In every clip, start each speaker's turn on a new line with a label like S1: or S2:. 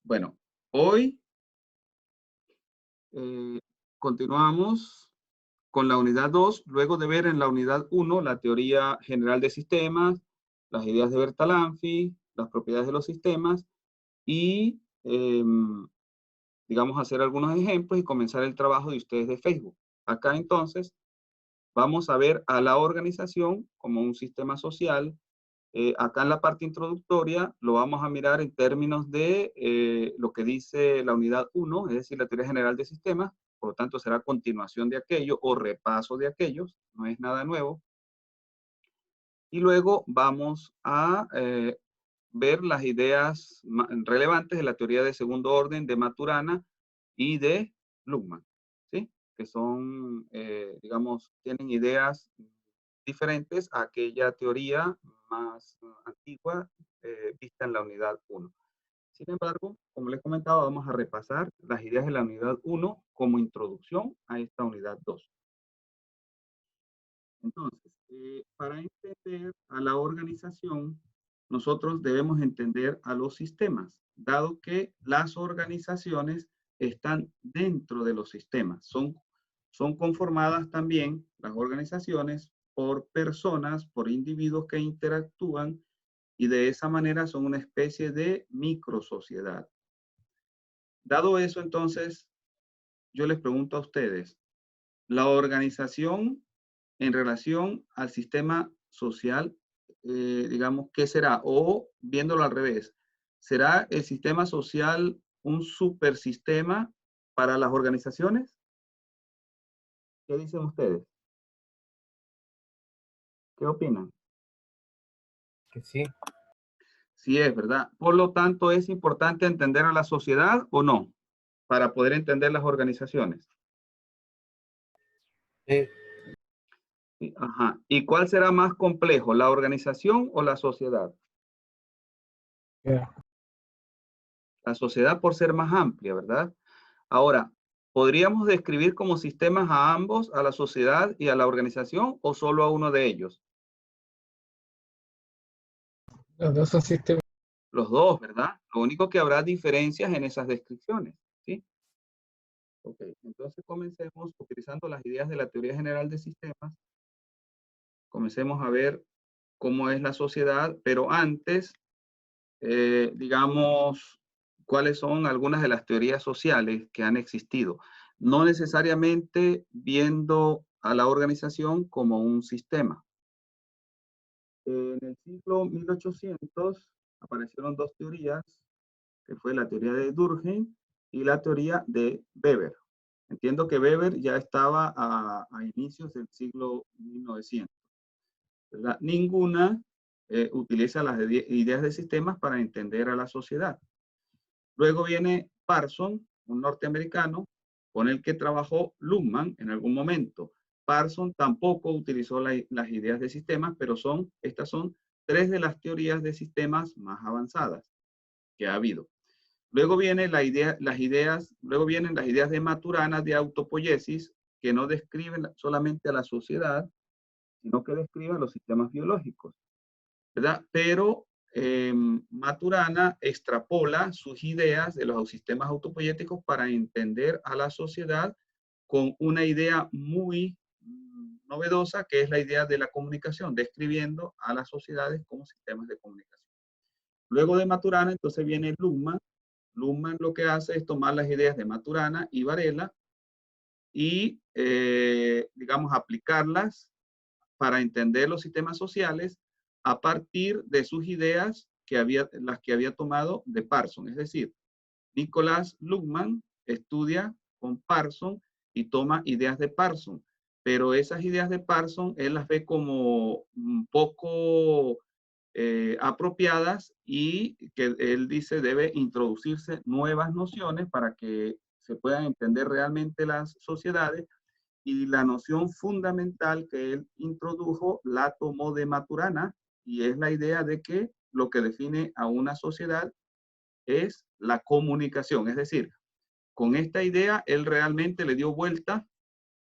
S1: Bueno, hoy eh, continuamos con la unidad 2, luego de ver en la unidad uno la teoría general de sistemas, las ideas de Bertalanffy, las propiedades de los sistemas y, digamos, hacer algunos ejemplos y comenzar el trabajo de ustedes de Facebook. Acá entonces vamos a ver a la organización como un sistema social. Acá en la parte introductoria lo vamos a mirar en términos de lo que dice la unidad uno, es decir, la teoría general de sistemas. Por lo tanto, será continuación de aquello o repaso de aquellos, no es nada nuevo. Y luego vamos a ver las ideas relevantes de la teoría de segundo orden de Maturana y de Luhmann, ¿sí? Que son, digamos, tienen ideas diferentes a aquella teoría más antigua vista en la unidad uno. Sin embargo, como les comentaba, vamos a repasar las ideas de la unidad uno como introducción a esta unidad 2. Entonces, para entender a la organización, nosotros debemos entender a los sistemas, dado que las organizaciones están dentro de los sistemas. Son conformadas también las organizaciones por personas, por individuos que interactúan y de esa manera son una especie de microsociedad. Dado eso, entonces, yo les pregunto a ustedes, ¿la organización en relación al sistema social, digamos, qué será? O viéndolo al revés, ¿será el sistema social un supersistema para las organizaciones? ¿Qué dicen ustedes? ¿Qué opinan?
S2: Que sí.
S1: Sí es, ¿verdad? Por lo tanto, ¿es importante entender a la sociedad o no? Para poder entender las organizaciones.
S2: Sí.
S1: Ajá. ¿Y cuál será más complejo, la organización o la sociedad?
S2: Yeah.
S1: La sociedad por ser más amplia, ¿verdad? Ahora, ¿podríamos describir como sistemas a ambos, a la sociedad y a la organización, o solo a uno de ellos?
S2: Los dos son sistemas.
S1: Los dos, ¿verdad? Lo único que habrá diferencias en esas descripciones, ¿sí? Ok, entonces comencemos utilizando las ideas de la teoría general de sistemas. Comencemos a ver cómo es la sociedad, pero antes, digamos, cuáles son algunas de las teorías sociales que han existido. No necesariamente viendo a la organización como un sistema. En el siglo 1800 aparecieron dos teorías, que fue la teoría de Durkheim y la teoría de Weber. Entiendo que Weber ya estaba a inicios del siglo 1900, ¿verdad? Ninguna utiliza las ideas de sistemas para entender a la sociedad. Luego viene Parsons, un norteamericano, con el que trabajó Luhmann en algún momento. Parsons tampoco utilizó las ideas de sistemas, pero estas son tres de las teorías de sistemas más avanzadas que ha habido. Luego vienen luego vienen las ideas de Maturana de autopoiesis, que no describen solamente a la sociedad, sino que describen los sistemas biológicos, ¿verdad? Pero Maturana extrapola sus ideas de los sistemas autopoyéticos para entender a la sociedad con una idea muy novedosa, que es la idea de la comunicación, describiendo a las sociedades como sistemas de comunicación. Luego de Maturana, entonces viene Luhmann. Luhmann lo que hace es tomar las ideas de Maturana y Varela y, digamos, aplicarlas para entender los sistemas sociales a partir de sus ideas las que había tomado de Parsons. Es decir, Nicolás Luhmann estudia con Parsons y toma ideas de Parsons, pero esas ideas de Parsons él las ve como un poco apropiadas y que él dice debe introducirse nuevas nociones para que se puedan entender realmente las sociedades, y la noción fundamental que él introdujo la tomó de Maturana y es la idea de que lo que define a una sociedad es la comunicación. Es decir, con esta idea él realmente le dio vuelta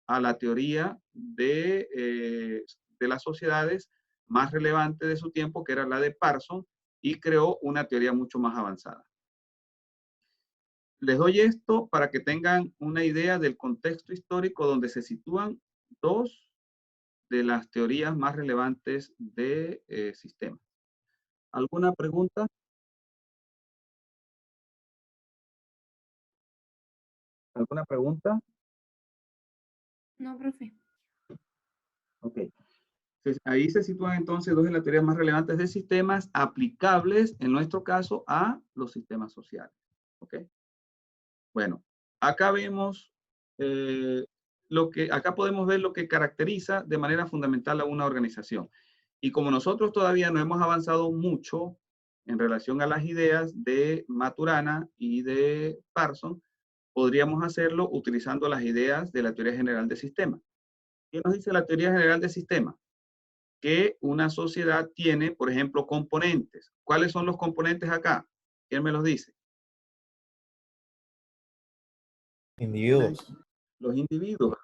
S1: a la teoría de las sociedades más relevante de su tiempo, que era la de Parsons, y creó una teoría mucho más avanzada. Les doy esto para que tengan una idea del contexto histórico donde se sitúan dos de las teorías más relevantes de sistemas. ¿Alguna pregunta? ¿Alguna pregunta?
S3: No, profe.
S1: Ok. Ahí se sitúan entonces dos de las teorías más relevantes de sistemas aplicables, en nuestro caso, a los sistemas sociales. ¿Ok? Bueno, acá vemos acá podemos ver lo que caracteriza de manera fundamental a una organización. Y como nosotros todavía no hemos avanzado mucho en relación a las ideas de Maturana y de Parsons, podríamos hacerlo utilizando las ideas de la teoría general de sistemas. ¿Qué nos dice la teoría general de sistemas? Que una sociedad tiene, por ejemplo, componentes. ¿Cuáles son los componentes acá? ¿Quién me los dice?
S2: Individuos.
S1: Los individuos.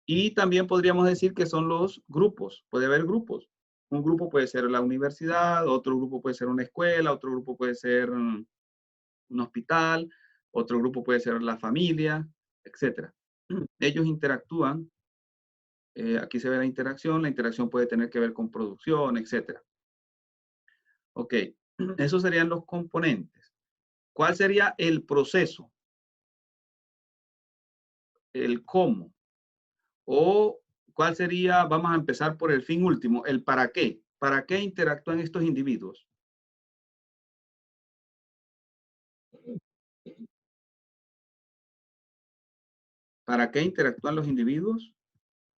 S1: Y también podríamos decir que son los grupos. Puede haber grupos. Un grupo puede ser la universidad, otro grupo puede ser una escuela, otro grupo puede ser un hospital, otro grupo puede ser la familia, etc. Ellos interactúan. Aquí se ve la interacción puede tener que ver con producción, etc. Ok, esos serían los componentes. ¿Cuál sería el proceso? El cómo. O cuál sería, vamos a empezar por el fin último, el para qué. ¿Para qué interactúan estos individuos? ¿Para qué interactúan los individuos?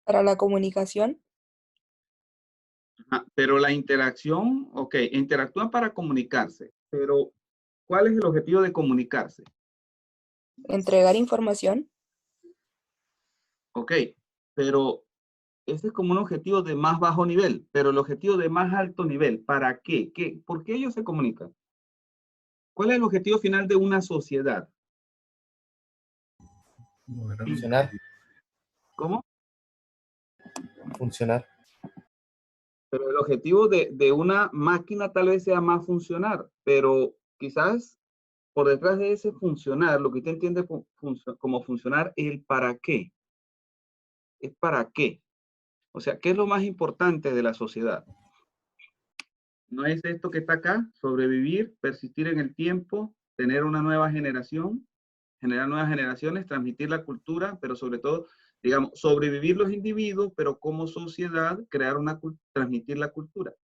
S4: Para la comunicación,
S1: Ajá, pero la interacción, ok, interactúan para comunicarse, pero ¿cuál es el objetivo de comunicarse?
S4: entregar información,
S1: Ok, pero ese es como un objetivo de más bajo nivel, pero el objetivo de más alto nivel, ¿para qué? ¿Por qué ellos se comunican? ¿Cuál es el objetivo final de una sociedad?
S2: Funcionar.
S1: ¿Cómo?
S2: Funcionar.
S1: Pero el objetivo de una máquina tal vez sea más funcionar, pero quizás por detrás de ese funcionar, lo que usted entiende como funcionar, el para qué. Es para qué. O sea, ¿qué es lo más importante de la sociedad? ¿No es esto que está acá? Sobrevivir, persistir en el tiempo, tener una nueva generación, generar nuevas generaciones, transmitir la cultura, pero sobre todo, digamos, sobrevivir los individuos, pero como sociedad, transmitir la cultura.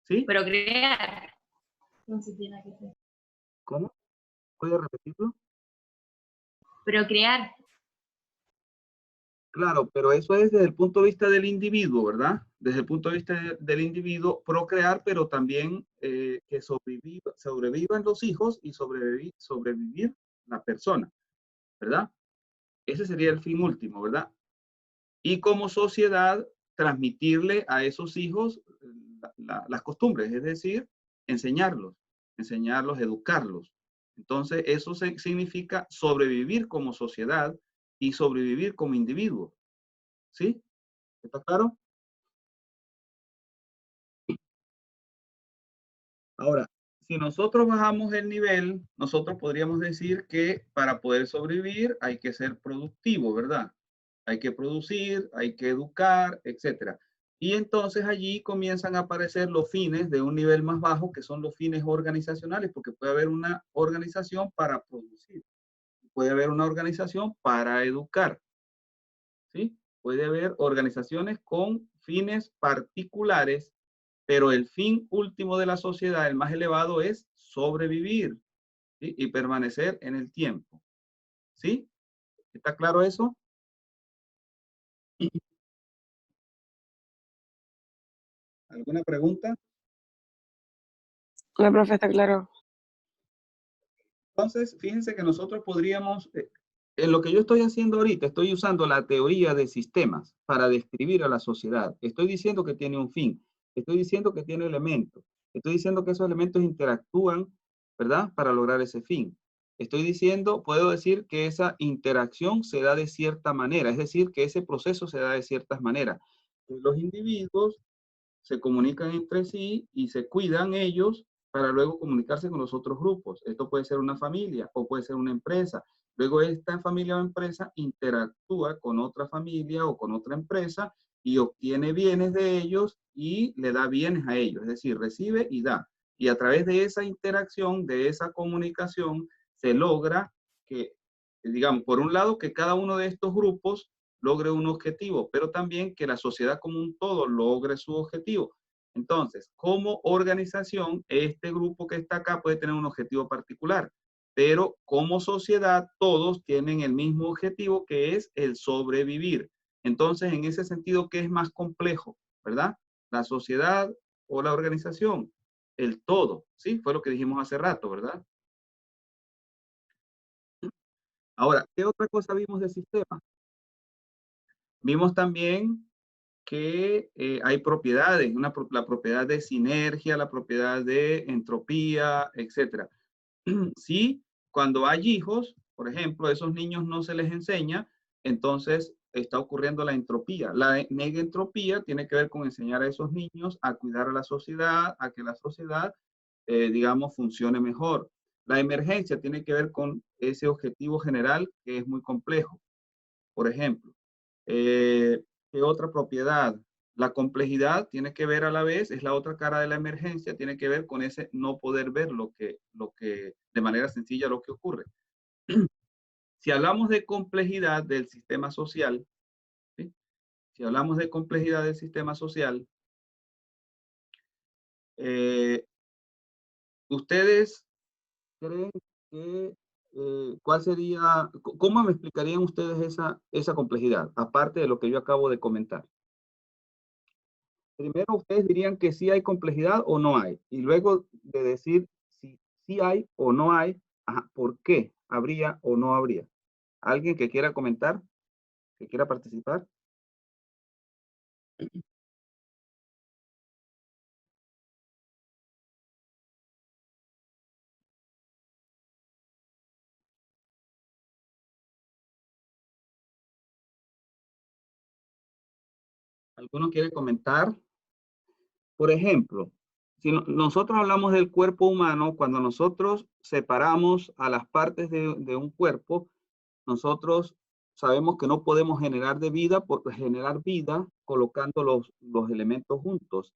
S1: ¿Sí?
S3: Pero crear. Entonces tiene que ser.
S1: ¿Cómo? ¿Puede repetirlo?
S3: Pero crear.
S1: Claro, pero eso es desde el punto de vista del individuo, ¿verdad? Desde el punto de vista del individuo, procrear, pero también que sobrevivan los hijos y sobrevivir la persona, ¿verdad? Ese sería el fin último, ¿verdad? Y como sociedad, transmitirle a esos hijos las costumbres, es decir, enseñarlos, educarlos. Entonces, eso significa sobrevivir como sociedad y sobrevivir como individuo. ¿Sí? ¿Está claro? Ahora, si nosotros bajamos el nivel, nosotros podríamos decir que para poder sobrevivir hay que ser productivo, ¿verdad? Hay que producir, hay que educar, etcétera. Y entonces allí comienzan a aparecer los fines de un nivel más bajo, que son los fines organizacionales, porque puede haber una organización para producir, puede haber una organización para educar, ¿sí? Puede haber organizaciones con fines particulares, pero el fin último de la sociedad, el más elevado, es sobrevivir, ¿sí? Y permanecer en el tiempo. ¿Sí? ¿Está claro eso? ¿Alguna pregunta?
S4: la profe está claro.
S1: Entonces, fíjense que nosotros podríamos, en lo que yo estoy haciendo ahorita, estoy usando la teoría de sistemas para describir a la sociedad. Estoy diciendo que tiene un fin, estoy diciendo que tiene elementos, estoy diciendo que esos elementos interactúan, ¿verdad? Para lograr ese fin. Estoy diciendo, puedo decir que esa interacción se da de cierta manera, es decir, que ese proceso se da de ciertas maneras. Los individuos se comunican entre sí y se cuidan ellos para luego comunicarse con los otros grupos. Esto puede ser una familia o puede ser una empresa. Luego esta familia o empresa interactúa con otra familia o con otra empresa y obtiene bienes de ellos y le da bienes a ellos, es decir, recibe y da. Y a través de esa interacción, de esa comunicación, se logra que, digamos, por un lado, que cada uno de estos grupos logre un objetivo, pero también que la sociedad como un todo logre su objetivo. Entonces, como organización, este grupo que está acá puede tener un objetivo particular, pero como sociedad todos tienen el mismo objetivo, que es el sobrevivir. Entonces, en ese sentido, ¿qué es más complejo? ¿Verdad? La sociedad o la organización, el todo, ¿sí? Fue lo que dijimos hace rato, ¿verdad? Ahora, ¿qué otra cosa vimos del sistema? Vimos también que hay propiedades, la propiedad de sinergia, la propiedad de entropía, etcétera. Si cuando hay hijos, por ejemplo, a esos niños no se les enseña, entonces está ocurriendo la entropía. La negentropía tiene que ver con enseñar a esos niños a cuidar a la sociedad, a que la sociedad, digamos, funcione mejor. La emergencia tiene que ver con ese objetivo general que es muy complejo. Por ejemplo, ¿qué otra propiedad? La complejidad tiene que ver a la vez, es la otra cara de la emergencia, tiene que ver con ese no poder ver lo que de manera sencilla lo que ocurre. Si hablamos de complejidad del sistema social, ¿sí? Si hablamos de complejidad del sistema social, ustedes creen que, ¿cuál sería, cómo me explicarían ustedes esa complejidad, aparte de lo que yo acabo de comentar? Primero ustedes dirían que sí hay complejidad o no hay. Y luego de decir si sí hay o no hay, ajá, ¿por qué habría o no habría? ¿Alguien que quiera comentar? ¿Que quiera participar? ¿Alguno quiere comentar? Por ejemplo, si nosotros hablamos del cuerpo humano, cuando nosotros separamos a las partes de un cuerpo, nosotros sabemos que no podemos generar de vida por generar vida colocando los elementos juntos.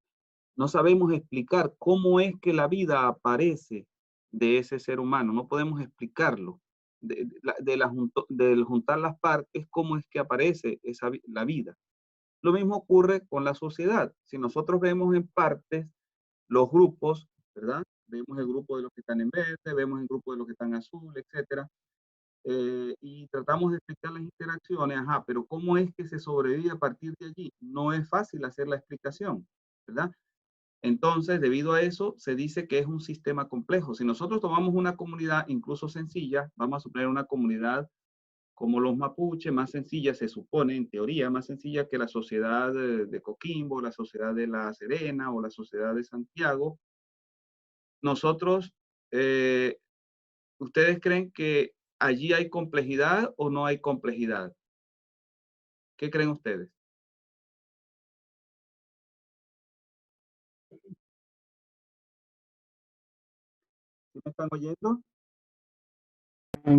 S1: No sabemos explicar cómo es que la vida aparece de ese ser humano. No podemos explicarlo. Del juntar las partes, cómo es que aparece la vida. Lo mismo ocurre con la sociedad. Si nosotros vemos en partes los grupos, ¿verdad? Vemos el grupo de los que están en verde, vemos el grupo de los que están en azul, etcétera. Y tratamos de explicar las interacciones, ajá, pero ¿cómo es que se sobrevive a partir de allí? No es fácil hacer la explicación, ¿verdad? Entonces, debido a eso, se dice que es un sistema complejo. Si nosotros tomamos una comunidad incluso sencilla, vamos a suponer una comunidad como los mapuches, más sencilla, se supone, en teoría, más sencilla que la sociedad de Coquimbo, la sociedad de La Serena o la sociedad de Santiago. Nosotros, ¿ustedes creen que allí hay complejidad o no hay complejidad? ¿Qué creen ustedes? ¿Sí me están oyendo?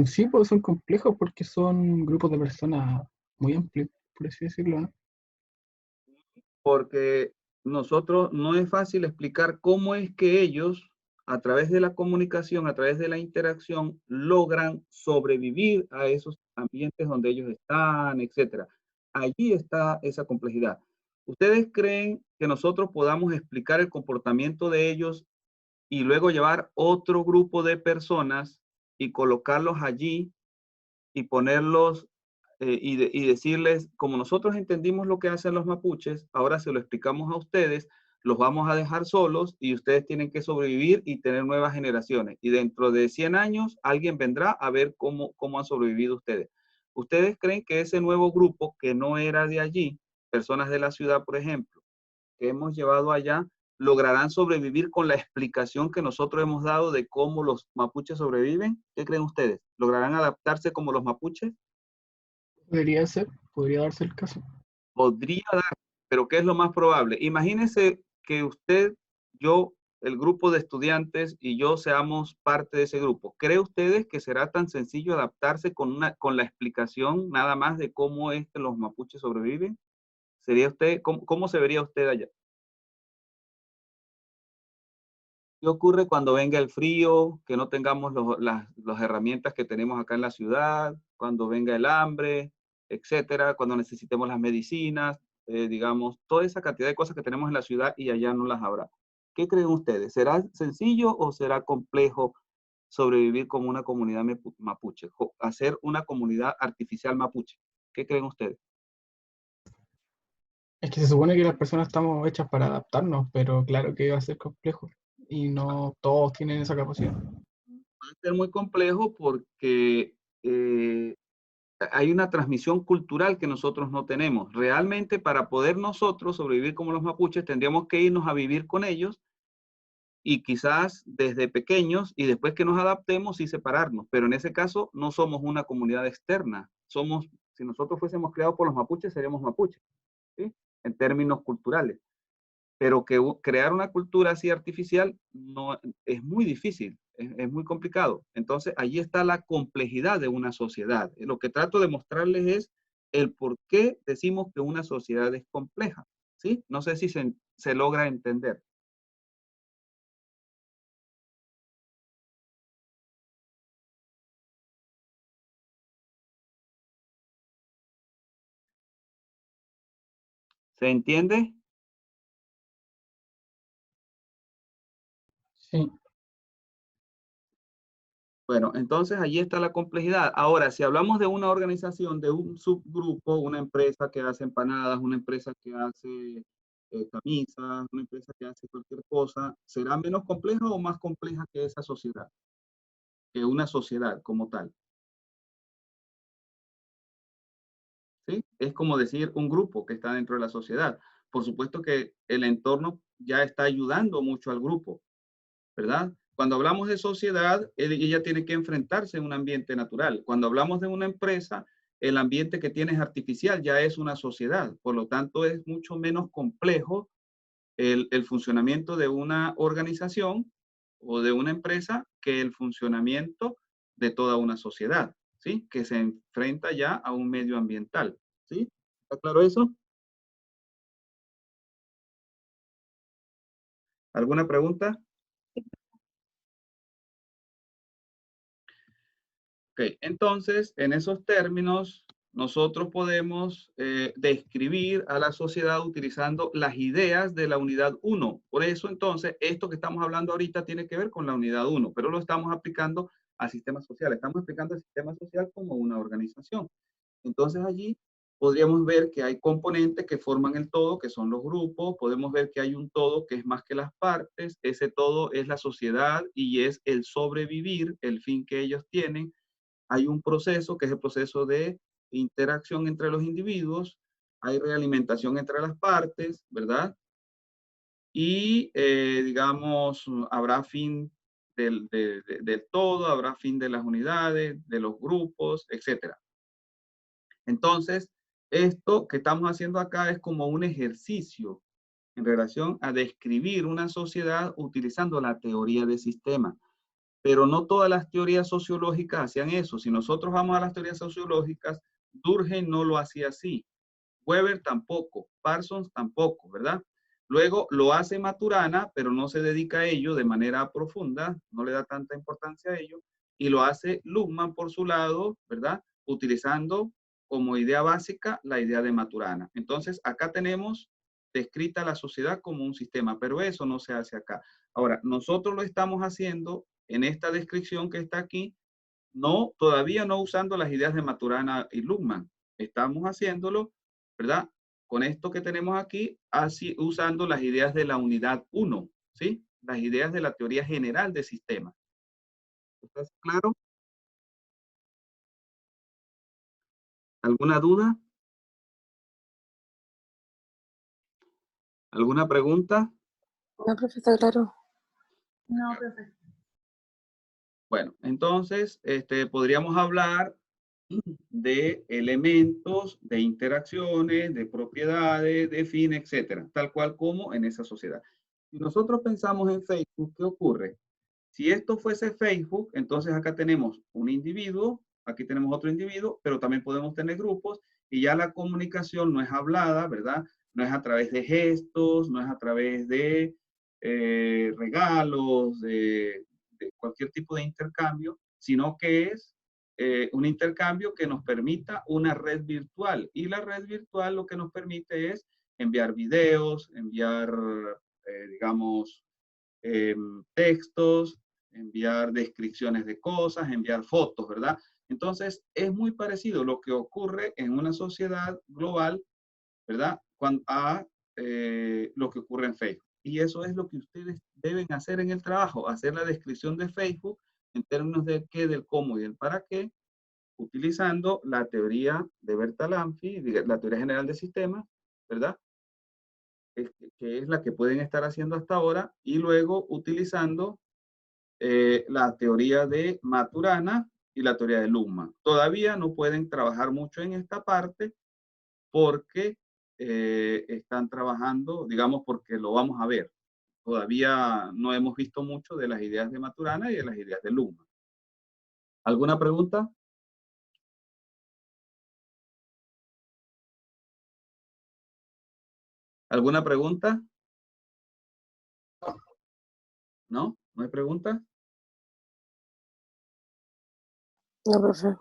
S5: Sí, pues son complejos porque son grupos de personas muy amplios, por así decirlo, ¿no?
S1: Porque nosotros no es fácil explicar cómo es que ellos, a través de la comunicación, a través de la interacción, logran sobrevivir a esos ambientes donde ellos están, etcétera. Allí está esa complejidad. ¿Ustedes creen que nosotros podamos explicar el comportamiento de ellos y luego llevar otro grupo de personas y colocarlos allí y ponerlos y decirles, como nosotros entendimos lo que hacen los mapuches, ahora se lo explicamos a ustedes, los vamos a dejar solos y ustedes tienen que sobrevivir y tener nuevas generaciones. Y dentro de 100 años alguien vendrá a ver cómo han sobrevivido ustedes. ¿Ustedes creen que ese nuevo grupo que no era de allí, personas de la ciudad, por ejemplo, que hemos llevado allá, lograrán sobrevivir con la explicación que nosotros hemos dado de cómo los mapuches sobreviven? ¿Qué creen ustedes? ¿Lograrán adaptarse como los mapuches?
S5: Podría ser, podría darse el caso.
S1: Podría dar, pero ¿qué es lo más probable? Imagínese que usted, yo, el grupo de estudiantes y yo seamos parte de ese grupo, ¿cree ustedes que será tan sencillo adaptarse con la explicación nada más de cómo es que los mapuches sobreviven? ¿Sería usted, cómo se vería usted allá? ¿Qué ocurre cuando venga el frío, que no tengamos las herramientas que tenemos acá en la ciudad, cuando venga el hambre, etcétera, cuando necesitemos las medicinas, digamos, toda esa cantidad de cosas que tenemos en la ciudad y allá no las habrá? ¿Qué creen ustedes? ¿Será sencillo o será complejo sobrevivir como una comunidad mapuche? Hacer una comunidad artificial mapuche. ¿Qué creen ustedes?
S5: Es que se supone que las personas estamos hechas para adaptarnos, pero claro que va a ser complejo. Y no todos tienen esa capacidad.
S1: Va a ser muy complejo porque hay una transmisión cultural que nosotros no tenemos. Realmente, para poder nosotros sobrevivir como los mapuches, tendríamos que irnos a vivir con ellos y quizás desde pequeños y después que nos adaptemos y separarnos. Pero en ese caso no somos una comunidad externa. Si nosotros fuésemos creados por los mapuches, seríamos mapuches, ¿sí? En términos culturales. Pero crear una cultura así artificial no, es muy difícil, es muy complicado. Entonces, allí está la complejidad de una sociedad. Lo que trato de mostrarles es el por qué decimos que una sociedad es compleja, ¿sí? No sé si se logra entender. ¿Se entiende?
S5: Sí,
S1: Bueno, entonces allí está la complejidad. Ahora, si hablamos de una organización, de un subgrupo, una empresa que hace empanadas, una empresa que hace camisas, una empresa que hace cualquier cosa, ¿será menos compleja o más compleja que esa sociedad? Que una sociedad como tal, ¿sí? Es como decir un grupo que está dentro de la sociedad. Por supuesto que el entorno ya está ayudando mucho al grupo, ¿verdad? Cuando hablamos de sociedad, ella tiene que enfrentarse en un ambiente natural. Cuando hablamos de una empresa, el ambiente que tiene es artificial, ya es una sociedad. Por lo tanto, es mucho menos complejo el funcionamiento de una organización o de una empresa que el funcionamiento de toda una sociedad, ¿sí? Que se enfrenta ya a un medio ambiental, ¿sí? ¿Está claro eso? ¿Alguna pregunta? Ok, entonces, en esos términos, nosotros podemos describir a la sociedad utilizando las ideas de la unidad 1. Por eso, entonces, esto que estamos hablando ahorita tiene que ver con la unidad 1, pero lo estamos aplicando al sistema social. Estamos aplicando el sistema social como una organización. Entonces, allí podríamos ver que hay componentes que forman el todo, que son los grupos. Podemos ver que hay un todo que es más que las partes. Ese todo es la sociedad y es el sobrevivir, el fin que ellos tienen. Hay un proceso que es el proceso de interacción entre los individuos, hay realimentación entre las partes, ¿verdad? Y, digamos, habrá fin del todo, habrá fin de las unidades, de los grupos, etcétera. Entonces, esto que estamos haciendo acá es como un ejercicio en relación a describir una sociedad utilizando la teoría de sistemas. Pero no todas las teorías sociológicas hacían eso. Si nosotros vamos a las teorías sociológicas, Durkheim no lo hacía así. Weber tampoco, Parsons tampoco, ¿verdad? Luego lo hace Maturana, pero no se dedica a ello de manera profunda, no le da tanta importancia a ello, y lo hace Luhmann por su lado, ¿verdad? Utilizando como idea básica la idea de Maturana. Entonces, acá tenemos descrita la sociedad como un sistema, pero eso no se hace acá. Ahora, nosotros lo estamos haciendo en esta descripción que está aquí, no, todavía no usando las ideas de Maturana y Luhmann. Estamos haciéndolo, ¿verdad? Con esto que tenemos aquí, así usando las ideas de la unidad 1, ¿sí? Las ideas de la teoría general de sistemas. ¿Está claro? ¿Alguna duda? ¿Alguna pregunta?
S4: No, profe, está claro.
S3: No, profe.
S1: Bueno, entonces, podríamos hablar de elementos, de interacciones, de propiedades, de fin, etcétera, tal cual como en esa sociedad. Si nosotros pensamos en Facebook, ¿qué ocurre? Si esto fuese Facebook, entonces acá tenemos un individuo, aquí tenemos otro individuo, pero también podemos tener grupos y ya la comunicación no es hablada, ¿verdad? No es a través de gestos, no es a través de regalos, de cualquier tipo de intercambio, sino que es un intercambio que nos permita una red virtual. Y la red virtual lo que nos permite es enviar videos, enviar, digamos, textos, enviar descripciones de cosas, enviar fotos, ¿verdad? Entonces, es muy parecido lo que ocurre en una sociedad global, ¿verdad? A lo que ocurre en Facebook. Y eso es lo que ustedes deben hacer en el trabajo, hacer la descripción de Facebook en términos de qué, del cómo y del para qué, utilizando la teoría de Bertalanffy, la teoría general de sistemas, ¿verdad? Que es la que pueden estar haciendo hasta ahora, y luego utilizando la teoría de Maturana y la teoría de Luhmann. Todavía no pueden trabajar mucho en esta parte porque están trabajando, digamos, porque lo vamos a ver. Todavía no hemos visto mucho de las ideas de Maturana y de las ideas de Luhmann. ¿Alguna pregunta? ¿Alguna pregunta? ¿No? ¿No hay pregunta?
S4: No, profe.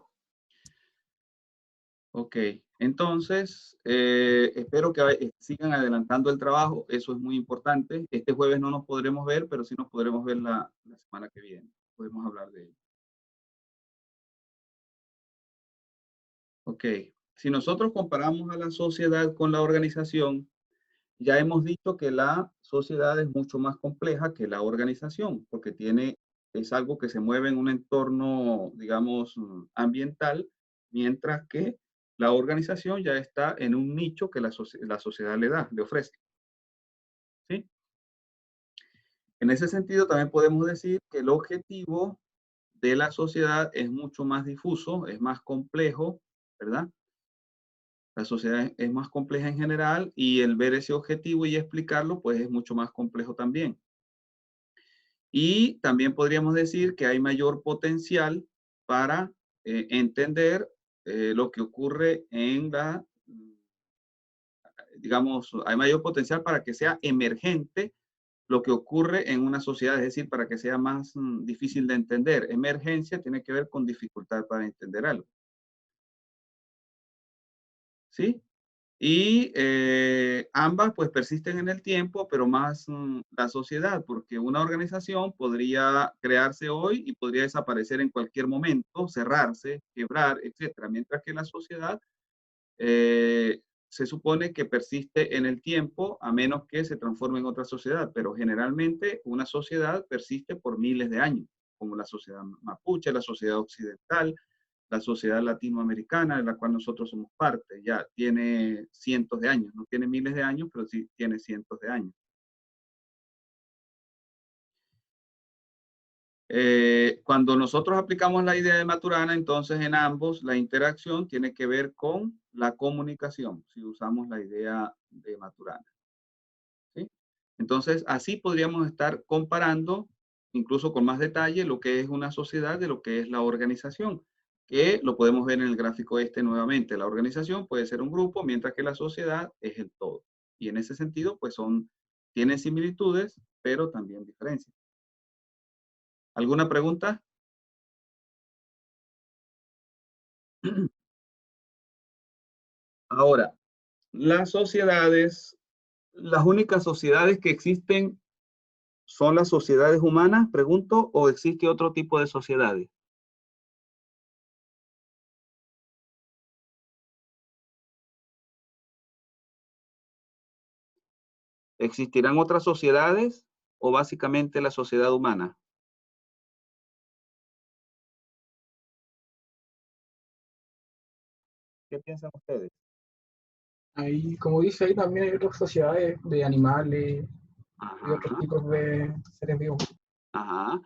S1: Ok, entonces espero que sigan adelantando el trabajo, eso es muy importante. Este jueves no nos podremos ver, pero sí nos podremos ver la semana que viene. Podemos hablar de ello. Ok, si nosotros comparamos a la sociedad con la organización, ya hemos dicho que la sociedad es mucho más compleja que la organización, porque es algo que se mueve en un entorno, digamos, ambiental, mientras que la organización ya está en un nicho que la sociedad le ofrece. ¿Sí? En ese sentido, también podemos decir que el objetivo de la sociedad es mucho más difuso, es más complejo, ¿verdad? La sociedad es más compleja en general y el ver ese objetivo y explicarlo, pues es mucho más complejo también. Y también podríamos decir que hay mayor potencial para entender lo que ocurre en digamos, hay mayor potencial para que sea emergente lo que ocurre en una sociedad, es decir, para que sea más difícil de entender. Emergencia tiene que ver con dificultad para entender algo. ¿Sí? Y ambas pues persisten en el tiempo, pero más la sociedad, porque una organización podría crearse hoy y podría desaparecer en cualquier momento, cerrarse, quebrar, etcétera, mientras que la sociedad se supone que persiste en el tiempo a menos que se transforme en otra sociedad, pero generalmente una sociedad persiste por miles de años, como la sociedad mapuche, la sociedad occidental, la sociedad latinoamericana de la cual nosotros somos parte. Ya tiene cientos de años, no tiene miles de años, pero sí tiene cientos de años. Cuando nosotros aplicamos la idea de Maturana, entonces en ambos la interacción tiene que ver con la comunicación, si usamos la idea de Maturana. ¿Sí? Entonces, así podríamos estar comparando, incluso con más detalle, lo que es una sociedad de lo que es la organización, que lo podemos ver en el gráfico este nuevamente. La organización puede ser un grupo, mientras que la sociedad es el todo. Y en ese sentido, pues tienen similitudes, pero también diferencias. ¿Alguna pregunta? Ahora, las sociedades, las únicas sociedades que existen son las sociedades humanas, pregunto, ¿o existe otro tipo de sociedades? ¿Existirán otras sociedades o básicamente la sociedad humana? ¿Qué piensan ustedes?
S5: Ahí, como dice, ahí también hay otras sociedades de animales y otros
S1: Ajá,
S5: tipos de seres vivos.
S1: ajá.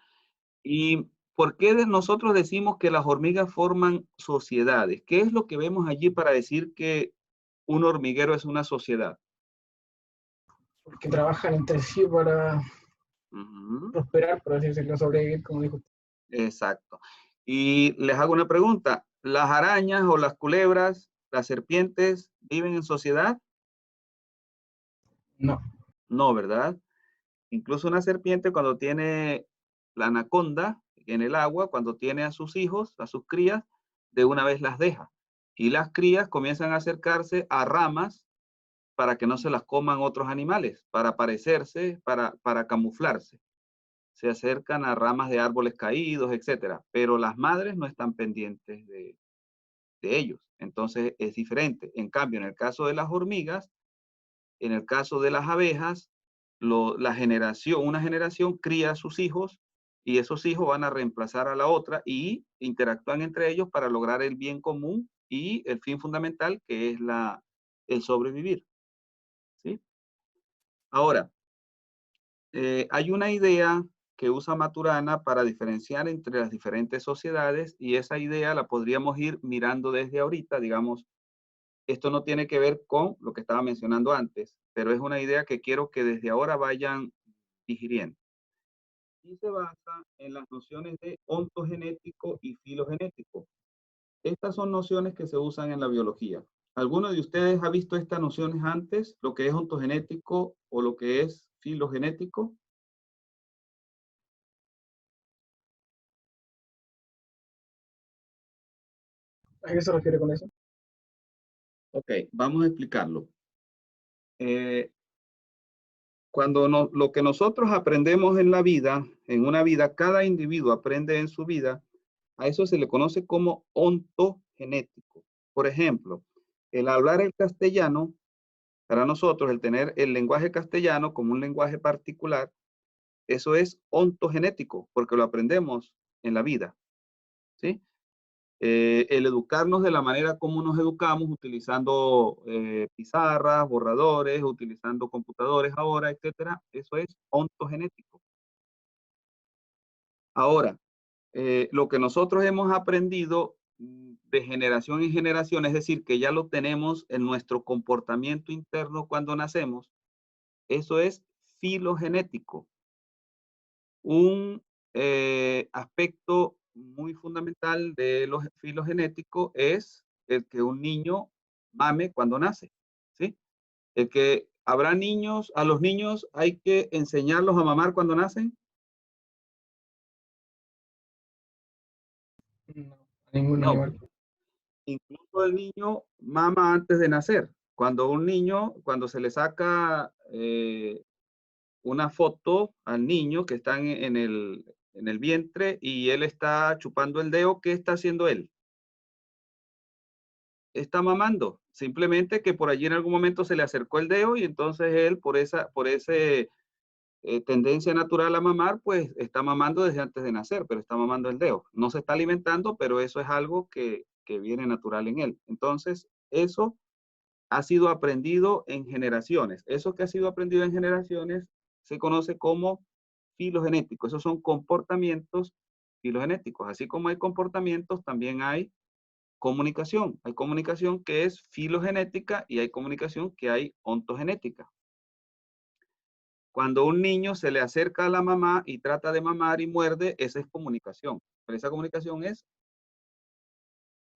S1: ¿Y por qué nosotros decimos que las hormigas forman sociedades? ¿Qué es lo que vemos allí para decir que un hormiguero es una sociedad?
S5: porque trabajan entre sí para
S1: Ujú,
S5: prosperar, por así decirlo, sobrevivir, como dijo usted.
S1: exacto. Y les hago una pregunta. ¿Las arañas o las culebras, las serpientes, viven en sociedad?
S5: No,
S1: No, ¿verdad? Incluso una serpiente cuando tiene la anaconda en el agua, cuando tiene a sus hijos, a sus crías, de una vez las deja. Y las crías comienzan a acercarse a ramas para que no se las coman otros animales, para parecerse, para camuflarse. Se acercan a ramas de árboles caídos, etcétera. Pero las madres no están pendientes de ellos. Entonces es diferente. En cambio, en el caso de las hormigas, en el caso de las abejas, una generación cría a sus hijos y esos hijos van a reemplazar a la otra y interactúan entre ellos para lograr el bien común y el fin fundamental que es el sobrevivir. ¿Sí? Ahora, hay una idea que usa Maturana para diferenciar entre las diferentes sociedades y esa idea la podríamos ir mirando desde ahorita, digamos, esto no tiene que ver con lo que estaba mencionando antes, pero es una idea que quiero que desde ahora vayan digiriendo. Y se basa en las nociones de ontogenético y filogenético. Estas son nociones que se usan en la biología. ¿Alguno de ustedes ha visto estas nociones antes, lo que es ontogenético o lo que es filogenético?
S5: ¿a qué se refiere con eso?
S1: Ok, vamos a explicarlo. Eh, lo que nosotros aprendemos en la vida, en una vida, cada individuo aprende en su vida, a eso se le conoce como ontogenético. Por ejemplo, el hablar el castellano, para nosotros, el tener el lenguaje castellano como un lenguaje particular, eso es ontogenético, porque lo aprendemos en la vida, ¿sí? El educarnos de la manera como nos educamos, utilizando pizarras, borradores, utilizando computadores ahora, etcétera, eso es ontogenético. Ahora, lo que nosotros hemos aprendido de generación en generación, es decir, que ya lo tenemos en nuestro comportamiento interno cuando nacemos, eso es filogenético. Un aspecto muy fundamental de lo filogenético es el que un niño mame cuando nace, ¿sí? El que habrá niños, a los niños hay que enseñarlos a mamar cuando nacen.
S5: No, a ningún
S1: No,
S5: animal.
S1: incluso el niño mama antes de nacer. Cuando un niño, cuando se le saca una foto al niño que está en el vientre y él está chupando el dedo, ¿qué está haciendo él? Está mamando. Simplemente que por allí en algún momento se le acercó el dedo y entonces él, por ese tendencia natural a mamar, pues está mamando desde antes de nacer, pero está mamando el dedo. No se está alimentando, pero eso es algo que viene natural en él. Entonces, eso ha sido aprendido en generaciones. Eso que ha sido aprendido en generaciones se conoce como filogenético. Esos son comportamientos filogenéticos. Así como hay comportamientos, también hay comunicación. Hay comunicación que es filogenética y hay comunicación que hay ontogenética. Cuando un niño se le acerca a la mamá y trata de mamar y muerde, esa es comunicación. Pero esa comunicación es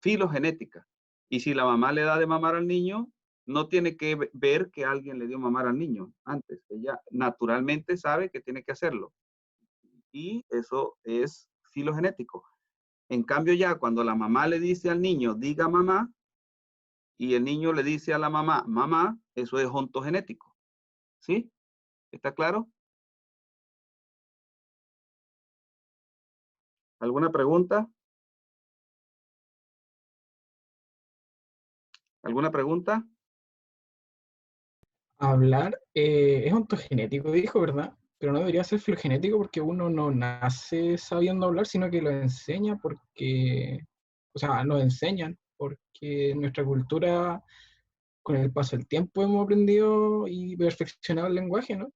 S1: filogenética. Y si la mamá le da de mamar al niño, no tiene que ver que alguien le dio mamar al niño antes. Ella naturalmente sabe que tiene que hacerlo. Y eso es filogenético. En cambio, ya cuando la mamá le dice al niño, diga mamá, y el niño le dice a la mamá, mamá, eso es ontogenético. ¿Sí? ¿Está claro? ¿Alguna pregunta? ¿Alguna pregunta?
S5: Hablar es ontogenético, dijo, ¿verdad? Pero no debería ser filogenético porque uno no nace sabiendo hablar, sino que lo enseña porque, o sea, nos enseñan porque nuestra cultura, con el paso del tiempo, hemos aprendido y perfeccionado el lenguaje, ¿no?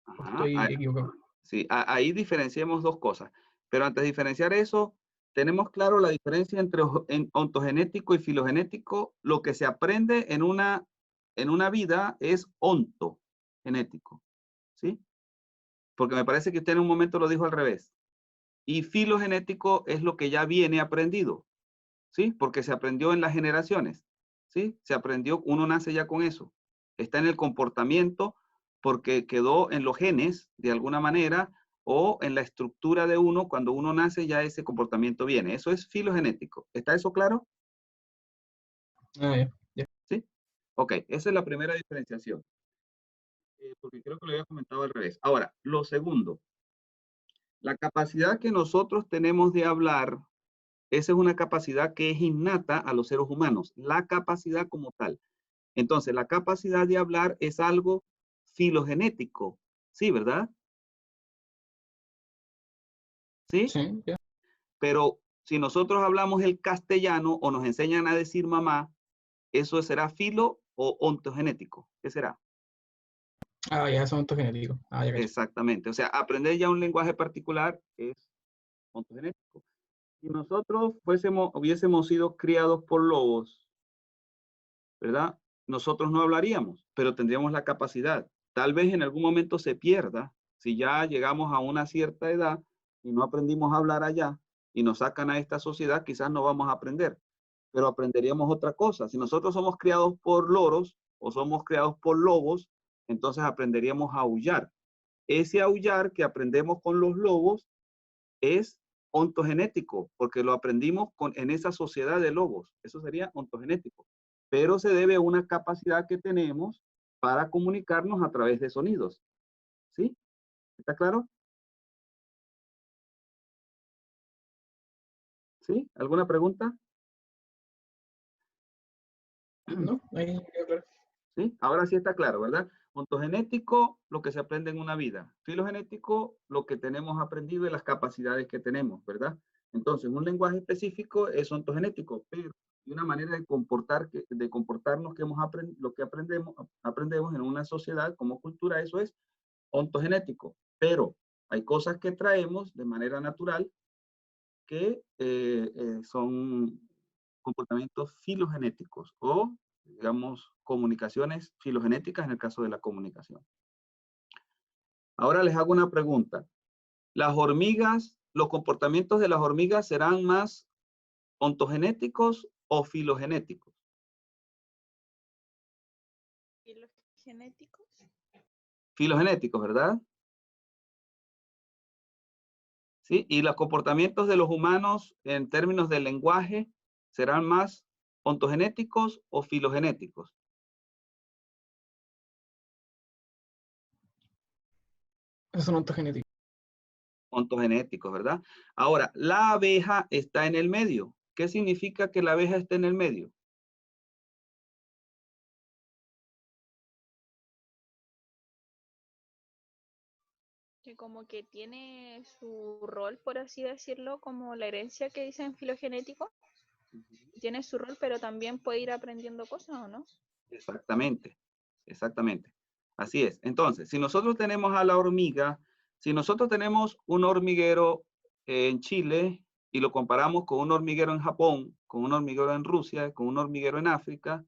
S5: ¿O
S1: Ajá.
S5: estoy equivocado?
S1: Sí, ahí diferenciemos dos cosas. Pero antes de diferenciar eso, tenemos claro la diferencia entre ontogenético y filogenético. Lo que se aprende en una vida es onto. genético, ¿sí? Porque me parece que usted en un momento lo dijo al revés. Y filogenético es lo que ya viene aprendido, ¿sí? Porque se aprendió en las generaciones, ¿sí? Se aprendió, uno nace ya con eso. Está en el comportamiento porque quedó en los genes, de alguna manera, o en la estructura de uno, cuando uno nace ya ese comportamiento viene. Eso es filogenético. ¿Está eso claro?
S5: Ah, ya, ya.
S1: ¿Sí? Ok, esa es la primera diferenciación. Porque creo que lo había comentado al revés. Ahora, lo segundo, la capacidad que nosotros tenemos de hablar, esa es una capacidad que es innata a los seres humanos, la capacidad como tal. Entonces, la capacidad de hablar es algo filogenético, ¿sí, verdad? ¿Sí?
S5: Sí, ya.
S1: Pero si nosotros hablamos el castellano o nos enseñan a decir mamá, ¿eso será filo o ontogenético? ¿Qué será?
S5: Ah, ya, son genéticos. Ah, ya, cacho.
S1: Exactamente. O sea, aprender ya un lenguaje particular es ontogenético. Si nosotros hubiésemos sido criados por lobos, ¿verdad? Nosotros no hablaríamos, pero tendríamos la capacidad. Tal vez en algún momento se pierda si ya llegamos a una cierta edad y no aprendimos a hablar allá y nos sacan a esta sociedad, quizás no vamos a aprender, pero aprenderíamos otra cosa. Si nosotros somos criados por loros o somos criados por lobos, entonces aprenderíamos a aullar. Ese aullar que aprendemos con los lobos es ontogenético, porque lo aprendimos en esa sociedad de lobos. Eso sería ontogenético. Pero se debe a una capacidad que tenemos para comunicarnos a través de sonidos. ¿Sí? ¿Está claro? ¿Sí? ¿Alguna pregunta?
S5: ¿No? Ahí quedó claro.
S1: ¿Sí? Ahora sí está claro, ¿verdad? Ontogenético, lo que se aprende en una vida. Filogenético, lo que tenemos aprendido y las capacidades que tenemos, ¿verdad? Entonces, un lenguaje específico es ontogenético, pero hay una manera de comportarnos que lo que aprendemos en una sociedad como cultura, eso es ontogenético. Pero hay cosas que traemos de manera natural que son comportamientos filogenéticos o, digamos, comunicaciones filogenéticas en el caso de la comunicación. Ahora les hago una pregunta. ¿Las hormigas, los comportamientos de las hormigas serán más ontogenéticos o filogenéticos?
S3: ¿Y los genéticos?
S1: Filogenéticos, ¿verdad? ¿Sí? ¿Y los comportamientos de los humanos en términos de lenguaje serán más ontogenéticos o filogenéticos?
S5: Esos son ontogenéticos.
S1: Ontogenéticos, ¿verdad? Ahora, la abeja está en el medio. ¿Qué significa que la abeja esté en el medio?
S3: Que como que tiene su rol, por así decirlo, como la herencia que dicen filogenético, tiene su rol, pero también puede ir aprendiendo cosas, ¿o no?
S1: Exactamente, exactamente. Así es. Entonces, si nosotros tenemos a la hormiga, si nosotros tenemos un hormiguero en Chile y lo comparamos con un hormiguero en Japón, con un hormiguero en Rusia, con un hormiguero en África,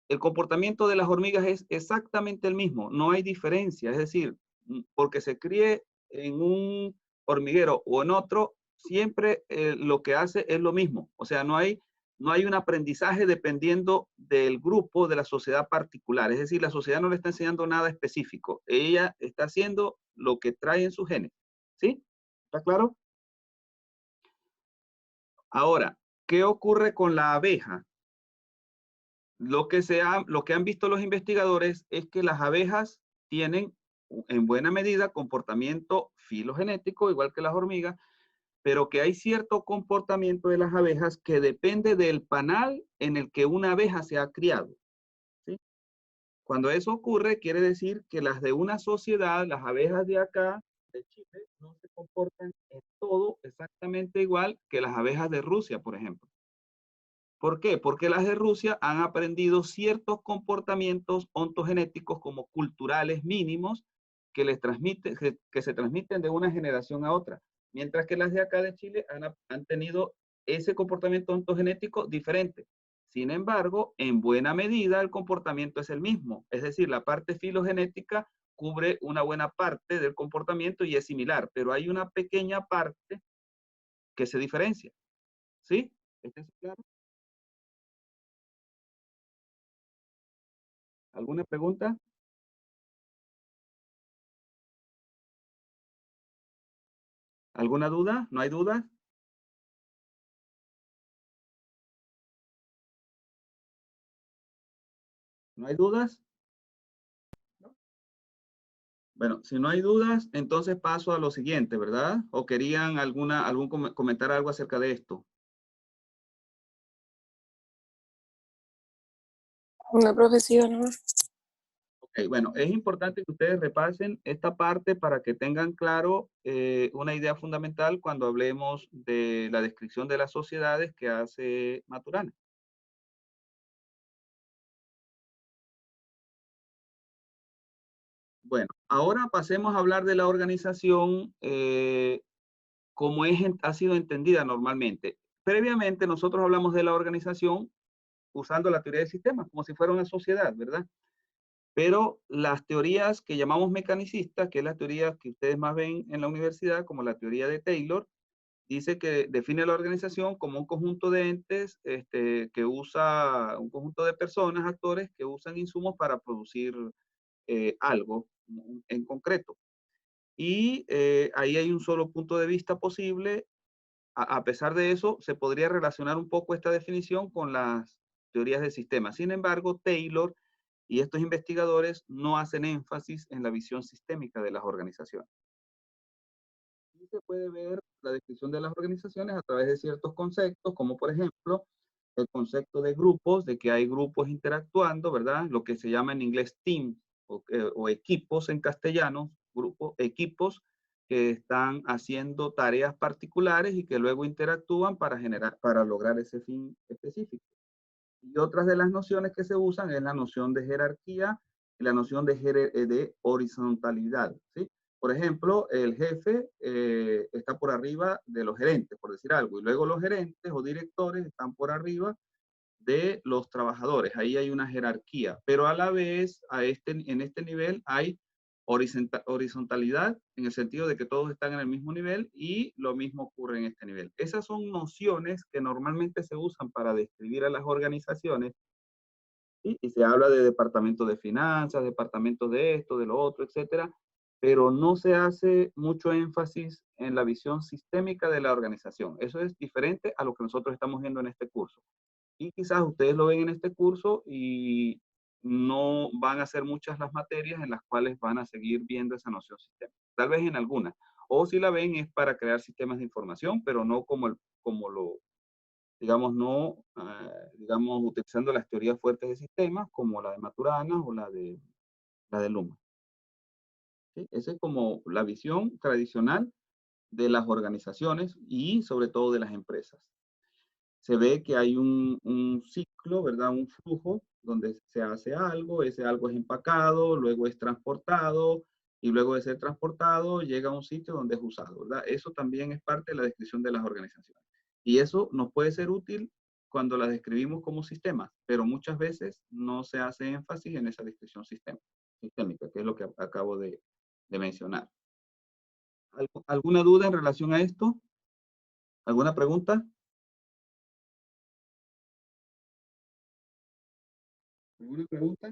S1: el comportamiento de las hormigas es exactamente el mismo, no hay diferencia. Es decir, porque se críe en un hormiguero o en otro, siempre lo que hace es lo mismo. O sea, no hay un aprendizaje dependiendo del grupo, de la sociedad particular. Es decir, la sociedad no le está enseñando nada específico. Ella está haciendo lo que trae en sus genes. ¿Sí? ¿Está claro? Ahora, ¿qué ocurre con la abeja? Lo que han visto los investigadores es que las abejas tienen en buena medida comportamiento filogenético, igual que las hormigas, pero que hay cierto comportamiento de las abejas que depende del panal en el que una abeja se ha criado. ¿Sí? Cuando eso ocurre, quiere decir que las de una sociedad, las abejas de acá, de Chile, no se comportan en todo exactamente igual que las abejas de Rusia, por ejemplo. ¿Por qué? Porque las de Rusia han aprendido ciertos comportamientos ontogenéticos como culturales mínimos que se transmiten de una generación a otra, mientras que las de acá de Chile han tenido ese comportamiento ontogenético diferente. Sin embargo, en buena medida el comportamiento es el mismo. Es decir, la parte filogenética cubre una buena parte del comportamiento y es similar, pero hay una pequeña parte que se diferencia. ¿Sí? ¿Está claro? ¿Alguna pregunta? ¿Alguna duda? ¿No hay dudas? ¿No hay dudas? Bueno, si no hay dudas, entonces paso a lo siguiente, ¿verdad? ¿O querían comentar algo acerca de esto?
S4: Una profesión, ¿no?
S1: Ok, bueno, es importante que ustedes repasen esta parte para que tengan claro una idea fundamental cuando hablemos de la descripción de las sociedades que hace Maturana. Bueno, ahora pasemos a hablar de la organización como ha sido entendida normalmente. Previamente nosotros hablamos de la organización usando la teoría de sistemas, como si fuera una sociedad, ¿verdad? Pero las teorías que llamamos mecanicistas, que es la teoría que ustedes más ven en la universidad, como la teoría de Taylor, dice que define la organización como un conjunto de entes que usa, un conjunto de personas, actores, que usan insumos para producir algo en concreto. Y ahí hay un solo punto de vista posible. A pesar de eso, se podría relacionar un poco esta definición con las teorías de sistemas. Sin embargo, Taylor y estos investigadores no hacen énfasis en la visión sistémica de las organizaciones. Y se puede ver la descripción de las organizaciones a través de ciertos conceptos, como por ejemplo, el concepto de grupos, de que hay grupos interactuando, ¿verdad? Lo que se llama en inglés teams o equipos en castellano, grupos, equipos que están haciendo tareas particulares y que luego interactúan para lograr ese fin específico. Y otras de las nociones que se usan es la noción de jerarquía y la noción de horizontalidad, ¿sí? Por ejemplo, el jefe está por arriba de los gerentes, por decir algo, y luego los gerentes o directores están por arriba de los trabajadores. Ahí hay una jerarquía, pero a la vez en este nivel hay horizontalidad en el sentido de que todos están en el mismo nivel y lo mismo ocurre en este nivel. Esas son nociones que normalmente se usan para describir a las organizaciones, ¿sí? Y se habla de departamento de finanzas, departamento de esto, de lo otro, etcétera, pero no se hace mucho énfasis en la visión sistémica de la organización. Eso es diferente a lo que nosotros estamos viendo en este curso. Y quizás ustedes lo ven en este curso y no van a ser muchas las materias en las cuales van a seguir viendo esa noción sistémica. Tal vez en algunas. O si la ven es para crear sistemas de información, pero no como lo, digamos, no, digamos, utilizando las teorías fuertes de sistemas como la de Maturana o la de Luma. ¿Sí? Esa es como la visión tradicional de las organizaciones y sobre todo de las empresas. Se ve que hay un ciclo, ¿verdad? Un flujo donde se hace algo, ese algo es empacado, luego es transportado y luego de ser transportado llega a un sitio donde es usado, ¿verdad? Eso también es parte de la descripción de las organizaciones. Y eso nos puede ser útil cuando las describimos como sistemas, pero muchas veces no se hace énfasis en esa descripción sistémica, que es lo que acabo de mencionar. ¿Alguna duda en relación a esto? ¿Alguna pregunta? ¿Alguna pregunta?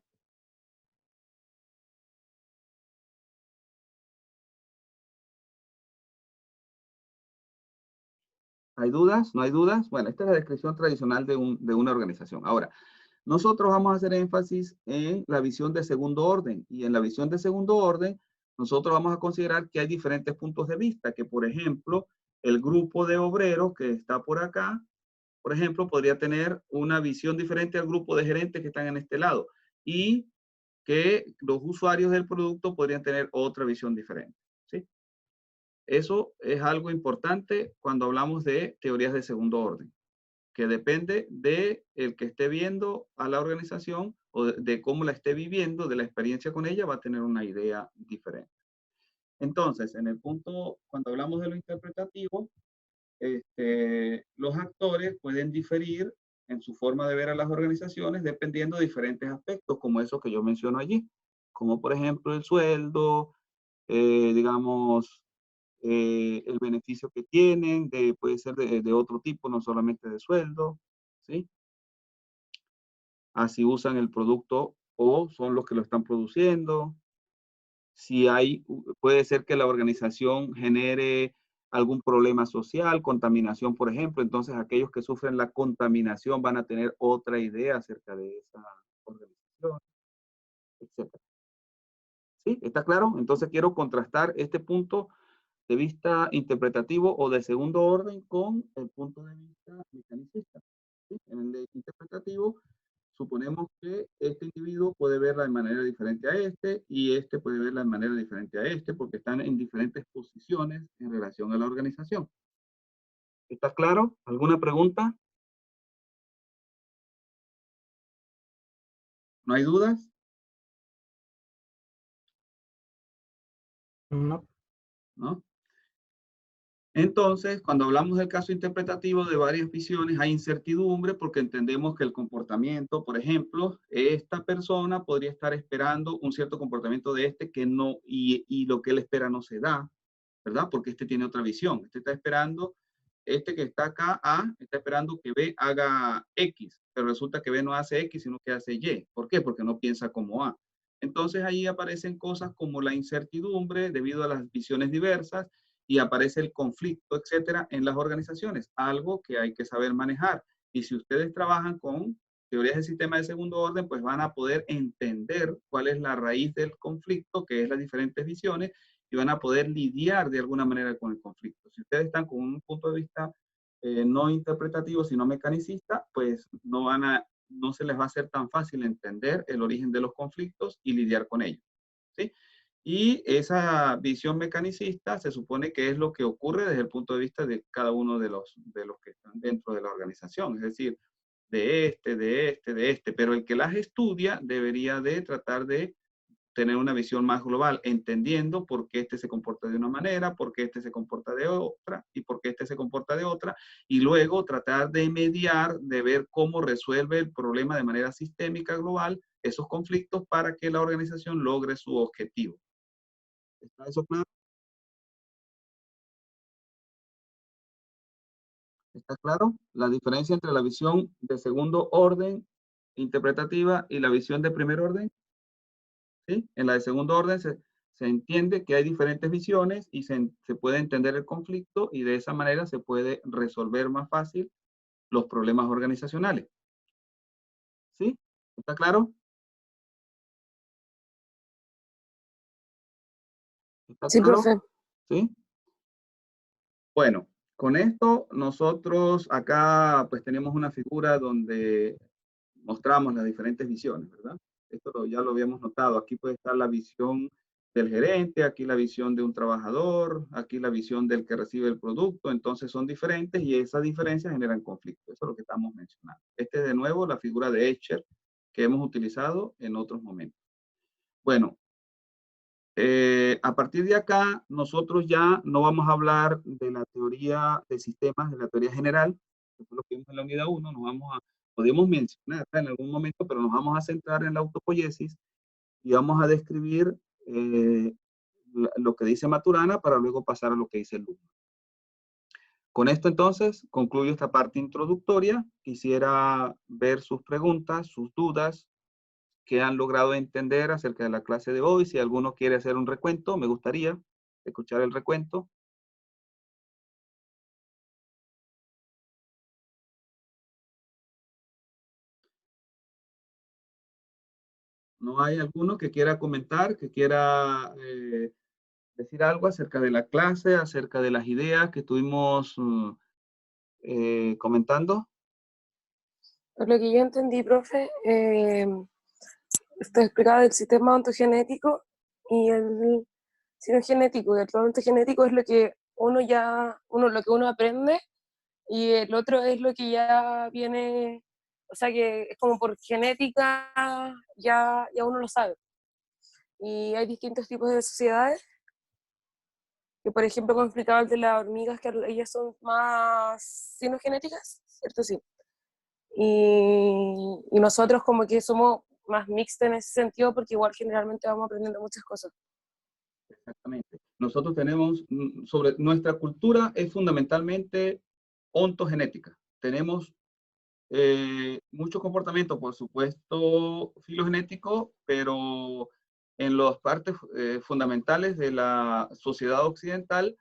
S1: ¿Hay dudas? ¿No hay dudas? Bueno, esta es la descripción tradicional de una organización. Ahora, nosotros vamos a hacer énfasis en la visión de segundo orden. Y en la visión de segundo orden, nosotros vamos a considerar que hay diferentes puntos de vista, que por ejemplo, el grupo de obreros que está por acá, por ejemplo, podría tener una visión diferente al grupo de gerentes que están en este lado. Y que los usuarios del producto podrían tener otra visión diferente. ¿Sí? Eso es algo importante cuando hablamos de teorías de segundo orden, que depende de el que esté viendo a la organización o de cómo la esté viviendo, de la experiencia con ella, va a tener una idea diferente. Entonces, en el punto, cuando hablamos de lo interpretativo, los actores pueden diferir en su forma de ver a las organizaciones dependiendo de diferentes aspectos, como esos que yo menciono allí, como por ejemplo el sueldo, digamos, el beneficio que tienen, puede ser de otro tipo, no solamente de sueldo, ¿sí? Así usan el producto o son los que lo están produciendo. Si puede ser que la organización genere algún problema social, contaminación, por ejemplo, entonces aquellos que sufren la contaminación van a tener otra idea acerca de esa organización, etc. ¿Sí? ¿Está claro? Entonces quiero contrastar este punto de vista interpretativo o de segundo orden con el punto de vista mecanicista. ¿Sí? En el de interpretativo, suponemos que este individuo puede verla de manera diferente a este y este puede verla de manera diferente a este porque están en diferentes posiciones en relación a la organización. ¿Está claro? ¿Alguna pregunta? ¿No hay dudas?
S5: No.
S1: ¿No? Entonces, cuando hablamos del caso interpretativo de varias visiones, hay incertidumbre porque entendemos que el comportamiento, por ejemplo, esta persona podría estar esperando un cierto comportamiento de este que no, y lo que él espera no se da, ¿verdad? Porque este tiene otra visión. Este está esperando, este que está acá, A, está esperando que B haga X, pero resulta que B no hace X, sino que hace Y. ¿Por qué? Porque no piensa como A. Entonces ahí aparecen cosas como la incertidumbre debido a las visiones diversas y aparece el conflicto, etcétera, en las organizaciones, algo que hay que saber manejar. Y si ustedes trabajan con teorías del sistema de segundo orden, pues van a poder entender cuál es la raíz del conflicto, que es las diferentes visiones, y van a poder lidiar de alguna manera con el conflicto. Si ustedes están con un punto de vista no interpretativo, sino mecanicista, pues no se les va a hacer tan fácil entender el origen de los conflictos y lidiar con ellos, ¿sí? Y esa visión mecanicista se supone que es lo que ocurre desde el punto de vista de cada uno de los que están dentro de la organización, es decir, de este, pero el que las estudia debería de tratar de tener una visión más global, entendiendo por qué este se comporta de una manera, por qué este se comporta de otra y por qué este se comporta de otra, y luego tratar de mediar, de ver cómo resuelve el problema de manera sistémica global, esos conflictos para que la organización logre su objetivo. ¿Está eso claro? ¿Está claro? La diferencia entre la visión de segundo orden interpretativa y la visión de primer orden. ¿Sí? En la de segundo orden se entiende que hay diferentes visiones y se puede entender el conflicto y de esa manera se puede resolver más fácil los problemas organizacionales. ¿Sí? ¿Está claro? ¿Está
S4: Sí,
S1: claro?
S4: profe.
S1: ¿Sí? Bueno, con esto nosotros acá pues tenemos una figura donde mostramos las diferentes visiones, ¿verdad? Esto ya lo habíamos notado. Aquí puede estar la visión del gerente, aquí la visión de un trabajador, aquí la visión del que recibe el producto. Entonces son diferentes y esas diferencias generan conflicto. Eso es lo que estamos mencionando. Este es de nuevo la figura de Escher que hemos utilizado en otros momentos. Bueno, a partir de acá, nosotros ya no vamos a hablar de la teoría de sistemas, de la teoría general, que fue lo que vimos en la unidad 1, podemos mencionar en algún momento, pero nos vamos a centrar en la autopoiesis y vamos a describir lo que dice Maturana para luego pasar a lo que dice Luhmann. Con esto entonces concluyo esta parte introductoria. Quisiera ver sus preguntas, sus dudas, que han logrado entender acerca de la clase de hoy. Si alguno quiere hacer un recuento, me gustaría escuchar el recuento. ¿No hay alguno que quiera comentar, que quiera decir algo acerca de la clase, acerca de las ideas que estuvimos comentando?
S4: Por lo que yo entendí, profe, usted explicaba del sistema ontogenético y el sinogenético. Y el ontogenético es lo que lo que uno aprende, y el otro es lo que ya viene, o sea, que es como por genética, ya uno lo sabe. Y hay distintos tipos de sociedades, que por ejemplo, como explicaba el de las hormigas, que ellas son más sinogenéticas, ¿cierto? Sí. y nosotros como que somos más mixtos en ese sentido porque igual generalmente vamos aprendiendo muchas cosas.
S1: Exactamente. Nosotros tenemos, sobre nuestra cultura es fundamentalmente ontogenética. Tenemos muchos comportamientos, por supuesto, filogenéticos, pero en las partes fundamentales de la sociedad occidental,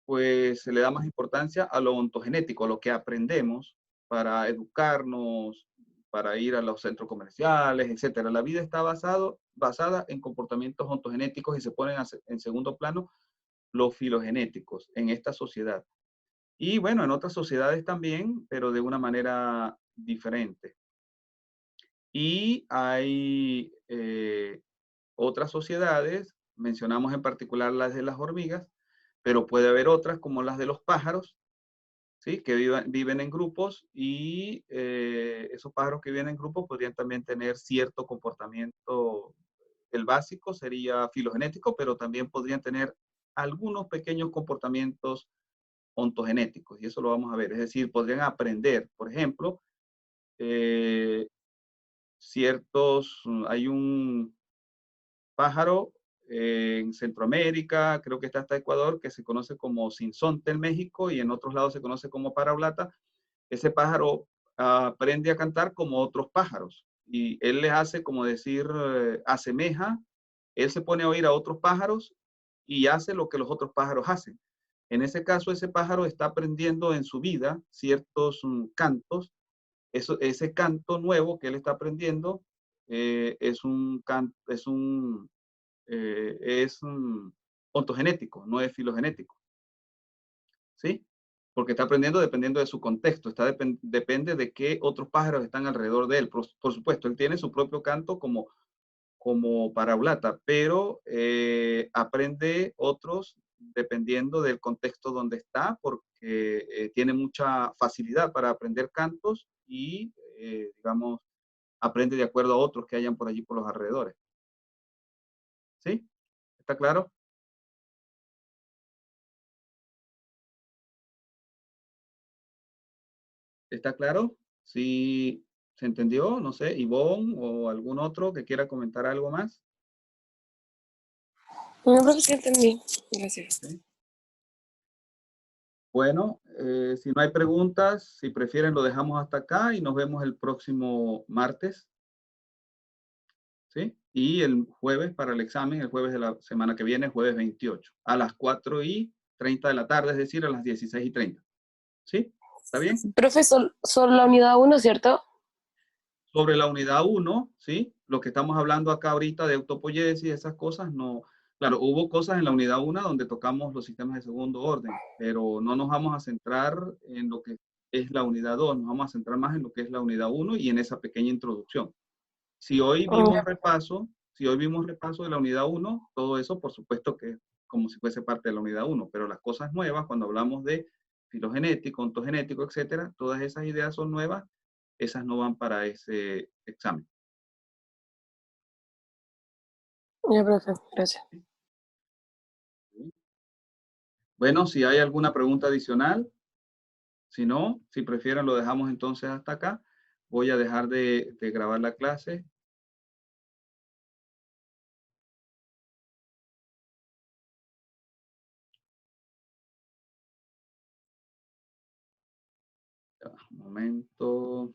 S1: pues se le da más importancia a lo ontogenético, a lo que aprendemos para educarnos, para ir a los centros comerciales, etcétera. La vida está basada en comportamientos ontogenéticos y se ponen en segundo plano los filogenéticos en esta sociedad. Y bueno, en otras sociedades también, pero de una manera diferente. Y hay otras sociedades, mencionamos en particular las de las hormigas, pero puede haber otras como las de los pájaros, ¿sí? Que viven en grupos y esos pájaros que viven en grupos podrían también tener cierto comportamiento. El básico sería filogenético, pero también podrían tener algunos pequeños comportamientos ontogenéticos, y eso lo vamos a ver. Es decir, podrían aprender, por ejemplo, hay un pájaro en Centroamérica, creo que está hasta Ecuador, que se conoce como sinsonte en México y en otros lados se conoce como paraulata. Ese pájaro aprende a cantar como otros pájaros y él les hace, como decir, asemeja, él se pone a oír a otros pájaros y hace lo que los otros pájaros hacen. En ese caso, ese pájaro está aprendiendo en su vida ciertos cantos. Ese canto nuevo que él está aprendiendo es ontogenético, no es filogenético. ¿Sí? Porque está aprendiendo dependiendo de su contexto, depende de qué otros pájaros están alrededor de él. Por supuesto, él tiene su propio canto como paraulata, pero aprende otros dependiendo del contexto donde está, porque tiene mucha facilidad para aprender cantos y, digamos, aprende de acuerdo a otros que hayan por allí por los alrededores. ¿Sí? ¿Está claro? ¿Está claro? ¿Sí se entendió? No sé, Ivonne o algún otro que quiera comentar algo más.
S4: No, creo que sí entendí. Gracias.
S1: ¿Sí? Bueno, si no hay preguntas, si prefieren lo dejamos hasta acá y nos vemos el próximo martes. ¿Sí? Y el jueves para el examen, el jueves de la semana que viene, jueves 28, a las 4:30 de la tarde, es decir, a las 16:30. ¿Sí? ¿Está bien?
S4: Profe, son la unidad 1, ¿cierto?
S1: Sobre la unidad 1, ¿sí? Lo que estamos hablando acá ahorita de autopoiesis y esas cosas, no. Claro, hubo cosas en la unidad 1 donde tocamos los sistemas de segundo orden, pero no nos vamos a centrar en lo que es la unidad 2, nos vamos a centrar más en lo que es la unidad 1 y en esa pequeña introducción. Si hoy vimos repaso de la unidad 1, todo eso por supuesto que es como si fuese parte de la unidad 1, pero las cosas nuevas, cuando hablamos de filogenético, ontogenético, etcétera, todas esas ideas son nuevas, esas no van para ese examen.
S4: Ya, profe, gracias.
S1: Bueno, si hay alguna pregunta adicional, si no, si prefieren lo dejamos entonces hasta acá. Voy a dejar de grabar la clase. Un momento.